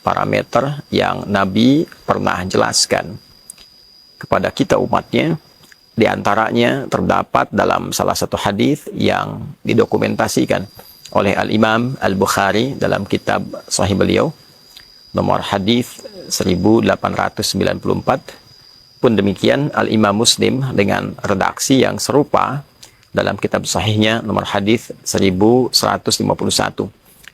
Parameter yang Nabi pernah jelaskan kepada kita umatnya, diantaranya terdapat dalam salah satu hadis yang didokumentasikan oleh Al-Imam Al-Bukhari dalam kitab Sahih beliau, nomor hadis 1894. Pun demikian Al-Imam Muslim dengan redaksi yang serupa dalam kitab Sahihnya nomor hadis 1151,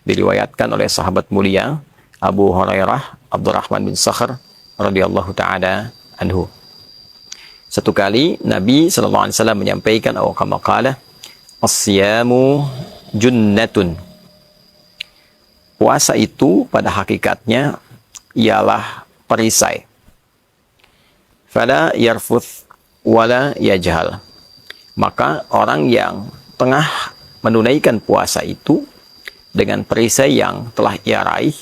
diriwayatkan oleh sahabat mulia Abu Hurairah Abdurrahman bin Sakhr radhiyallahu taala anhu. Satu kali Nabi sallallahu alaihi wasallam menyampaikan atau kama qala, as-siyamu junnatun. Puasa itu pada hakikatnya ialah perisai. Fala yarfuth wala yajhal. Maka orang yang tengah menunaikan puasa itu dengan perisai yang telah ia raih,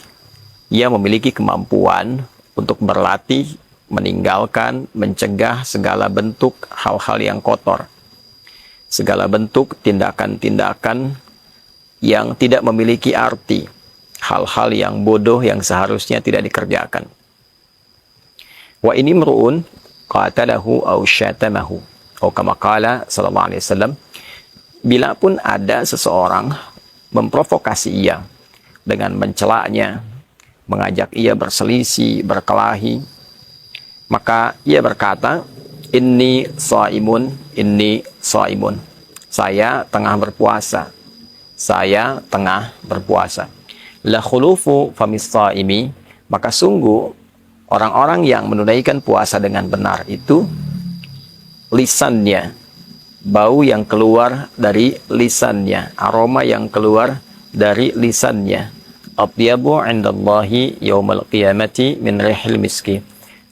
ia memiliki kemampuan untuk berlatih, meninggalkan, mencegah segala bentuk hal-hal yang kotor. Segala bentuk tindakan-tindakan yang tidak memiliki arti. Hal-hal yang bodoh yang seharusnya tidak dikerjakan. Wa ini mru'un qatalahu aw syatamahu. Atau kama qala sallallahu alaihi wasallam, bila pun ada seseorang memprovokasi ia dengan mencelaknya, mengajak ia berselisih, berkelahi, maka ia berkata, inni shaimun, inni shaimun. Saya tengah berpuasa. Saya tengah berpuasa. La khulufu famis shaimi, maka sungguh orang-orang yang menunaikan puasa dengan benar itu, lisannya, bau yang keluar dari lisannya, aroma yang keluar dari lisannya, atyabu 'indallahi yaumal qiyamati min rihil miski,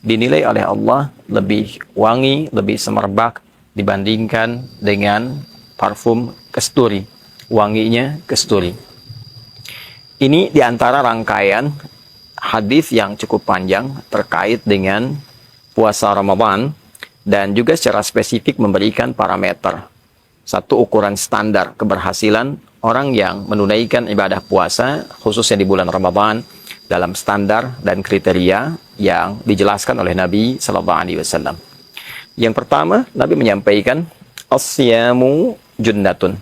dinilai oleh Allah lebih wangi, lebih semerbak dibandingkan dengan parfum kasturi, wanginya kasturi. Ini diantara rangkaian hadis yang cukup panjang terkait dengan puasa Ramadan, dan juga secara spesifik memberikan parameter, satu ukuran standar keberhasilan orang yang menunaikan ibadah puasa, khususnya di bulan Ramadan, dalam standar dan kriteria yang dijelaskan oleh Nabi Sallallahu Alaihi Wasallam. Yang pertama, Nabi menyampaikan, as-siyamu junnatun.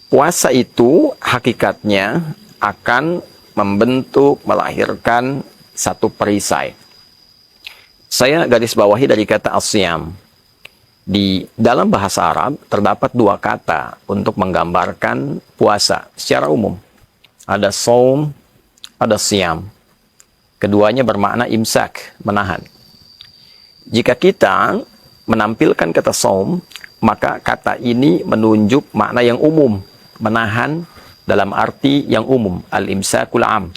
Puasa itu hakikatnya akan membentuk, melahirkan satu perisai. Saya garis bawahi dari kata as-siyam. Di dalam bahasa Arab terdapat dua kata untuk menggambarkan puasa secara umum. Ada saum, ada siyam. Keduanya bermakna imsak, menahan. Jika kita menampilkan kata saum, maka kata ini menunjuk makna yang umum, menahan dalam arti yang umum, al-imsakul am.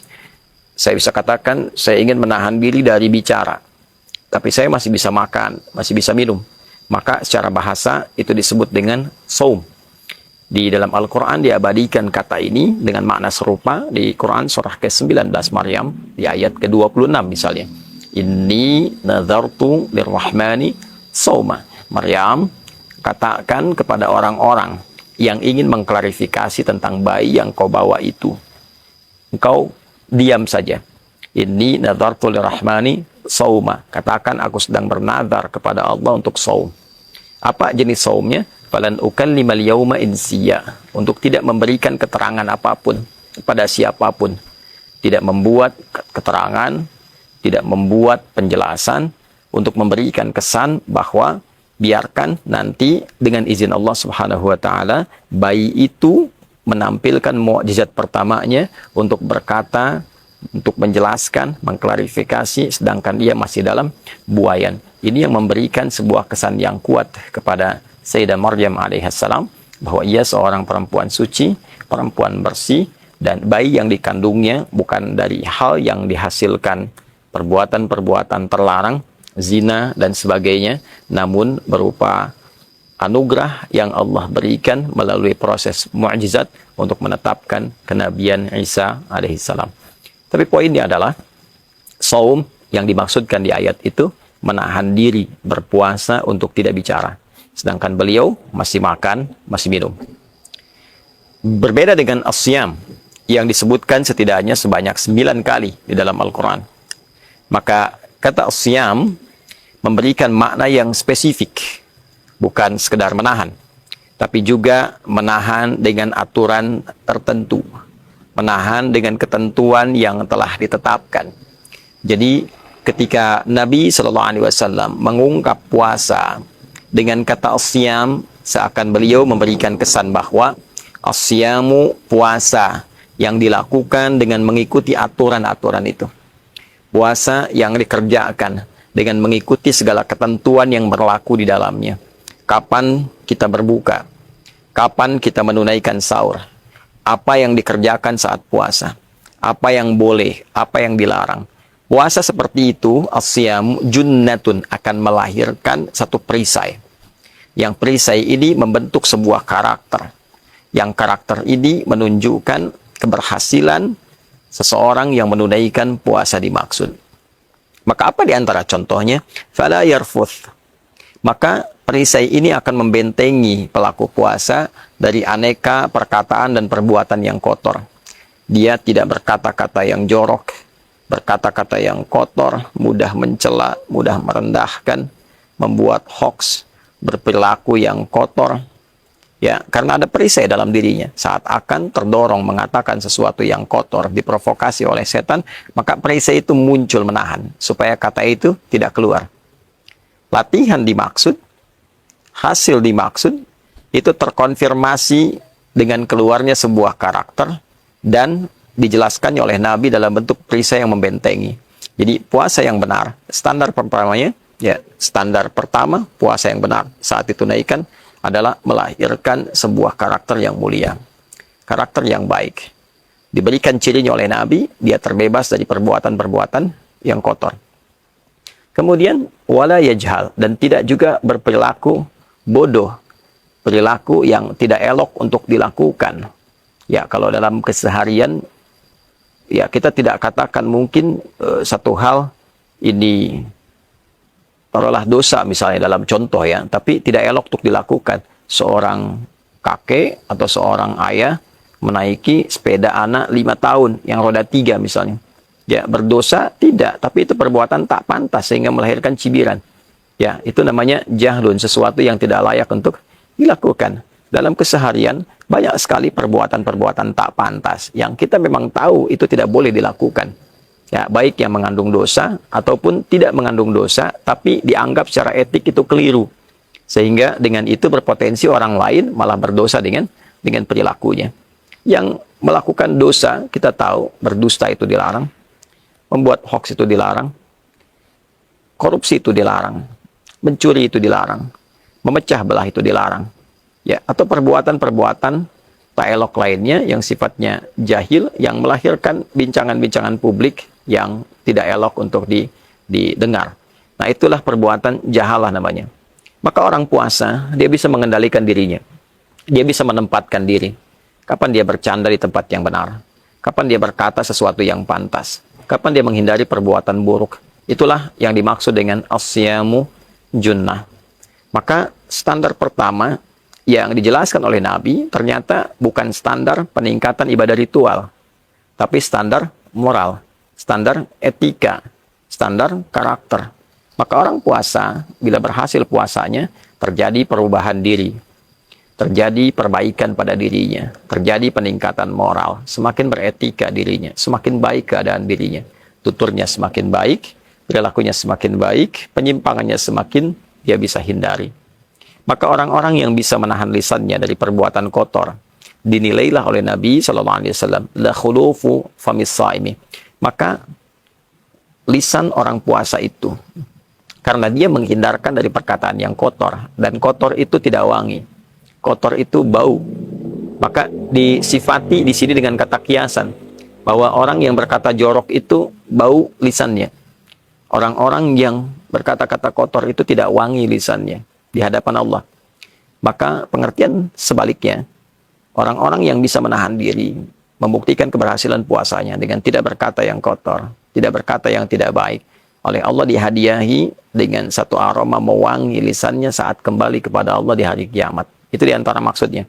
Saya bisa katakan, saya ingin menahan diri dari bicara, tapi saya masih bisa makan, masih bisa minum. Maka secara bahasa itu disebut dengan saum. Di dalam Al-Quran diabadikan kata ini dengan makna serupa di Quran surah ke-19 Maryam di ayat ke-26 misalnya. Inni nadhartu lirrahmani sauma. Maryam, katakan kepada orang-orang yang ingin mengklarifikasi tentang bayi yang kau bawa itu, engkau diam saja. Inni nadhartu lirrahmani sauma. Katakan aku sedang bernadar kepada Allah untuk saum. Apa jenis saumnya? Falan ukallimal yauma insiya, untuk tidak memberikan keterangan apapun kepada siapapun, tidak membuat keterangan, tidak membuat penjelasan, untuk memberikan kesan bahwa biarkan nanti dengan izin Allah Subhanahu wa taala bayi itu menampilkan mukjizat pertamanya untuk berkata, untuk menjelaskan, mengklarifikasi, sedangkan ia masih dalam buayan. Ini yang memberikan sebuah kesan yang kuat kepada Sayyidah Maryam alaihissalam, bahwa ia seorang perempuan suci, perempuan bersih, dan bayi yang dikandungnya bukan dari hal yang dihasilkan perbuatan-perbuatan terlarang, zina dan sebagainya, namun berupa anugerah yang Allah berikan melalui proses mukjizat untuk menetapkan kenabian Isa alaihissalam. Tapi poinnya adalah saum yang dimaksudkan di ayat itu menahan diri berpuasa untuk tidak bicara. Sedangkan beliau masih makan, masih minum. Berbeda dengan asyam yang disebutkan setidaknya sebanyak 9 kali di dalam Al-Quran. Maka kata asyam memberikan makna yang spesifik. Bukan sekedar menahan, tapi juga menahan dengan aturan tertentu. Menahan dengan ketentuan yang telah ditetapkan. Jadi ketika Nabi SAW mengungkap puasa dengan kata asyam, seakan beliau memberikan kesan bahwa asyamu puasa yang dilakukan dengan mengikuti aturan-aturan itu. Puasa yang dikerjakan dengan mengikuti segala ketentuan yang berlaku di dalamnya. Kapan kita berbuka? Kapan kita menunaikan sahur? Apa yang dikerjakan saat puasa? Apa yang boleh? Apa yang dilarang? Puasa seperti itu, asyam junnatun, akan melahirkan satu perisai. Yang perisai ini membentuk sebuah karakter. Yang karakter ini menunjukkan keberhasilan seseorang yang menunaikan puasa dimaksud. Maka apa di antara contohnya? Fala yarfuth. Maka perisai ini akan membentengi pelaku puasa dari aneka perkataan dan perbuatan yang kotor. Dia tidak berkata-kata yang jorok, berkata-kata yang kotor, mudah mencela, mudah merendahkan, membuat hoax, berperilaku yang kotor. Ya, karena ada perisai dalam dirinya. Saat akan terdorong mengatakan sesuatu yang kotor, diprovokasi oleh setan, maka perisai itu muncul menahan, supaya kata itu tidak keluar. Latihan dimaksud, hasil dimaksud, itu terkonfirmasi dengan keluarnya sebuah karakter, dan dijelaskannya oleh Nabi dalam bentuk perisai yang membentengi. Jadi puasa yang benar, standar pertamanya, ya standar pertama puasa yang benar saat ditunaikan adalah melahirkan sebuah karakter yang mulia, karakter yang baik. Diberikan cirinya oleh Nabi, dia terbebas dari perbuatan-perbuatan yang kotor. Kemudian wala yajhal, dan tidak juga berperilaku bodoh, perilaku yang tidak elok untuk dilakukan. Ya, kalau dalam keseharian, ya kita tidak katakan mungkin satu hal ini taruhlah dosa misalnya dalam contoh ya, tapi tidak elok untuk dilakukan. Seorang kakek atau seorang ayah menaiki sepeda anak 5 tahun yang roda 3 misalnya. Ya, berdosa tidak, tapi itu perbuatan tak pantas sehingga melahirkan cibiran. Ya, itu namanya jahlun, sesuatu yang tidak layak untuk dilakukan. Dalam keseharian banyak sekali perbuatan-perbuatan tak pantas yang kita memang tahu itu tidak boleh dilakukan. Ya, baik yang mengandung dosa ataupun tidak mengandung dosa, tapi dianggap secara etik itu keliru. Sehingga dengan itu berpotensi orang lain malah berdosa dengan perilakunya. Yang melakukan dosa, kita tahu berdusta itu dilarang, membuat hoax itu dilarang, korupsi itu dilarang, mencuri itu dilarang, memecah belah itu dilarang. Ya, atau perbuatan-perbuatan tak elok lainnya yang sifatnya jahil, yang melahirkan bincangan-bincangan publik yang tidak elok untuk didengar. Nah, itulah perbuatan jahalah namanya. Maka orang puasa, dia bisa mengendalikan dirinya. Dia bisa menempatkan diri. Kapan dia bercanda di tempat yang benar. Kapan dia berkata sesuatu yang pantas. Kapan dia menghindari perbuatan buruk. Itulah yang dimaksud dengan asyamu junnah. Maka standar pertama yang dijelaskan oleh Nabi ternyata bukan standar peningkatan ibadah ritual, tapi standar moral, standar etika, standar karakter. Maka orang puasa, bila berhasil puasanya, terjadi perubahan diri, terjadi perbaikan pada dirinya, terjadi peningkatan moral, semakin beretika dirinya, semakin baik keadaan dirinya, tuturnya semakin baik, perilakunya semakin baik, penyimpangannya semakin dia bisa hindari. Maka orang-orang yang bisa menahan lisannya dari perbuatan kotor dinilailah oleh Nabi SAW la khulufu famis shaimi. Maka lisan orang puasa itu, karena dia menghindarkan dari perkataan yang kotor, dan kotor itu tidak wangi, kotor itu bau, maka disifati di sini dengan kata kiasan bahwa orang yang berkata jorok itu bau lisannya. Orang-orang yang berkata-kata kotor itu tidak wangi lisannya di hadapan Allah. Maka pengertian sebaliknya, orang-orang yang bisa menahan diri membuktikan keberhasilan puasanya dengan tidak berkata yang kotor, tidak berkata yang tidak baik. Oleh Allah dihadiahi dengan satu aroma mewangi lisannya saat kembali kepada Allah di hari kiamat. Itu diantara maksudnya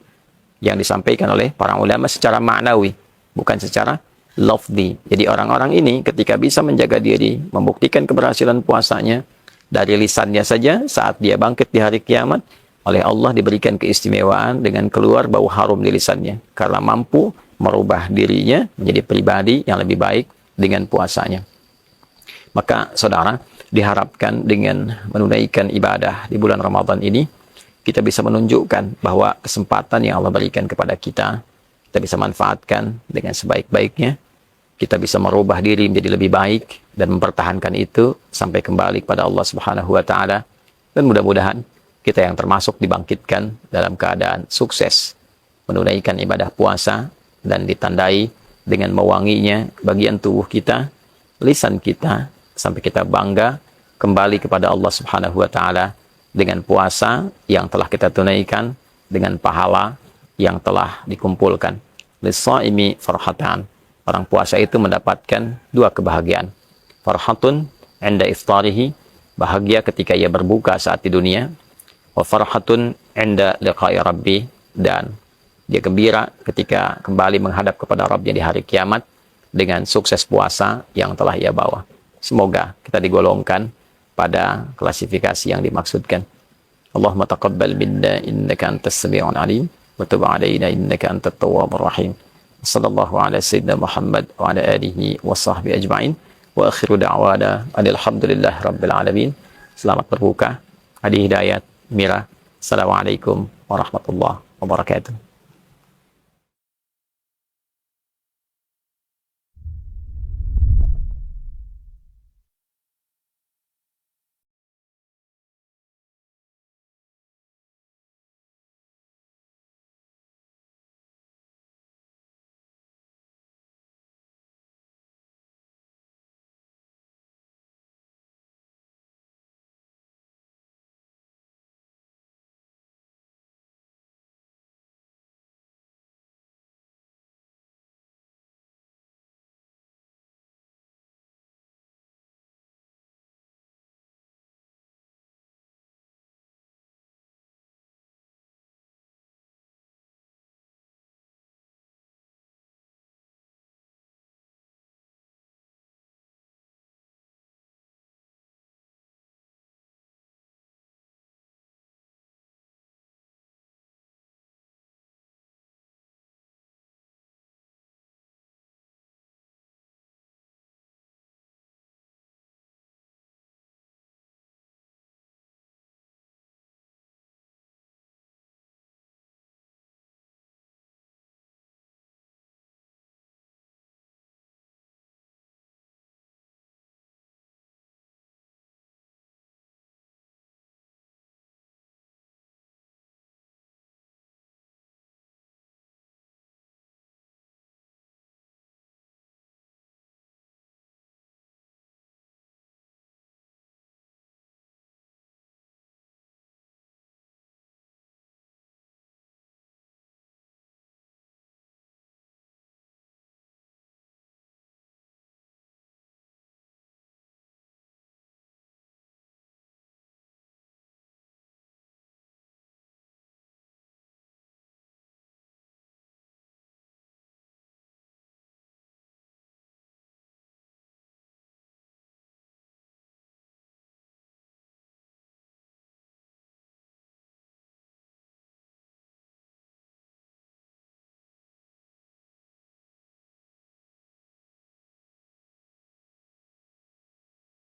yang disampaikan oleh para ulama secara maknawi, bukan secara lafzi. Jadi orang-orang ini ketika bisa menjaga diri, membuktikan keberhasilan puasanya dari lisannya saja saat dia bangkit di hari kiamat, oleh Allah diberikan keistimewaan dengan keluar bau harum di lisannya karena mampu merubah dirinya menjadi pribadi yang lebih baik dengan puasanya. Maka saudara, diharapkan dengan menunaikan ibadah di bulan Ramadan ini, kita bisa menunjukkan bahwa kesempatan yang Allah berikan kepada kita, kita bisa manfaatkan dengan sebaik-baiknya. Kita bisa merubah diri menjadi lebih baik dan mempertahankan itu sampai kembali kepada Allah Subhanahu wa taala. Dan mudah-mudahan kita yang termasuk dibangkitkan dalam keadaan sukses menunaikan ibadah puasa dan ditandai dengan mewanginya bagian tubuh kita, lisan kita, sampai kita bangga kembali kepada Allah Subhanahu wa taala dengan puasa yang telah kita tunaikan, dengan pahala yang telah dikumpulkan. Lis-shaimi farhatan. Orang puasa itu mendapatkan dua kebahagiaan. Farhatun 'inda iftarihi, bahagia ketika ia berbuka saat di dunia. Wa farhatun 'inda liqa'i rabbi, dan dia gembira ketika kembali menghadap kepada Rabbnya di hari kiamat dengan sukses puasa yang telah ia bawa. Semoga kita digolongkan pada klasifikasi yang dimaksudkan. Allahumma taqabbal minna innaka antas sami'ul alim wa tub 'alaina innaka antat tawwabur rahim. Sallallahu ala sayyidina Muhammad wa ala alihi wa sahbihi ajma'in. Wa akhiru da'wana alhamdulillah rabbil alamin. Selamat berbuka. Adi Hidayat Mira. Assalamualaikum warahmatullahi wabarakatuh.